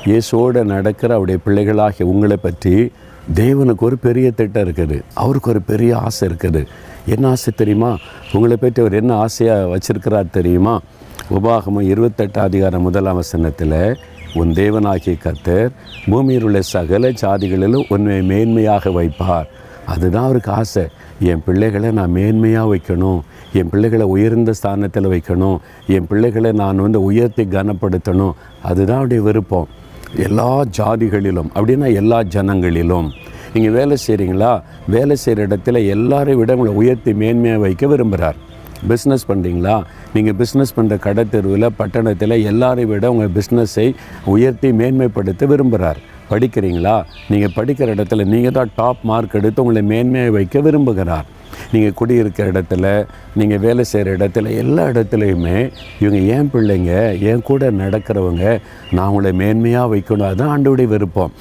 இயேசுவோடு நடக்கிற அவருடைய பிள்ளைகளாகிய உங்களை பற்றி தேவனுக்கு ஒரு பெரிய திட்டம் இருக்குது. அவருக்கு ஒரு பெரிய ஆசை இருக்குது. என்ன ஆசை தெரியுமா? உங்களை பற்றி அவர் என்ன ஆசையாக வச்சிருக்கிறார் தெரியுமா? உபாகமம் 28:1 உன் தேவனாகிய கர்த்தர் பூமியில் உள்ள சகல ஜாதிகளிலும் உன்னை மேன்மையாக வைப்பார். அதுதான் அவருக்கு ஆசை. என் பிள்ளைகளை நான் மேன்மையாக வைக்கணும், என் பிள்ளைகளை உயர்ந்த ஸ்தானத்தில் வைக்கணும், என் பிள்ளைகளை நான் உயர்த்தி கனப்படுத்தணும். அதுதான் அவருடைய விருப்பம். எல்லா ஜாதிகளிலும் அப்படின்னா எல்லா ஜனங்களிலும். நீங்கள் வேலை செய்கிறீங்களா? வேலை செய்கிற இடத்துல எல்லாரையும் விட உங்களை உயர்த்தி மேன்மையாக வைக்க விரும்புகிறார். பிஸ்னஸ் பண்ணுறீங்களா? நீங்கள் பிஸ்னஸ் பண்ணுற கடை தெருவில் பட்டணத்தில் எல்லாரையும் விட உங்கள் பிஸ்னஸை உயர்த்தி மேன்மைப்படுத்த விரும்புகிறார். படிக்கிறீங்களா? நீங்கள் படிக்கிற இடத்துல நீங்கள் தான் டாப் மார்க் எடுத்து உங்களை மேன்மையாக வைக்க விரும்புகிறார். நீங்கள் குடியிருக்கிற இடத்துல, நீங்கள் வேலை செய்கிற இடத்துல, எல்லா இடத்துலையுமே இவங்க ஏன் பிள்ளைங்க, என் கூட நடக்கிறவங்க, நான் உங்களை மேன்மையாக வைக்கணும். அதுதான் ஆண்டவருடைய விருப்பம்.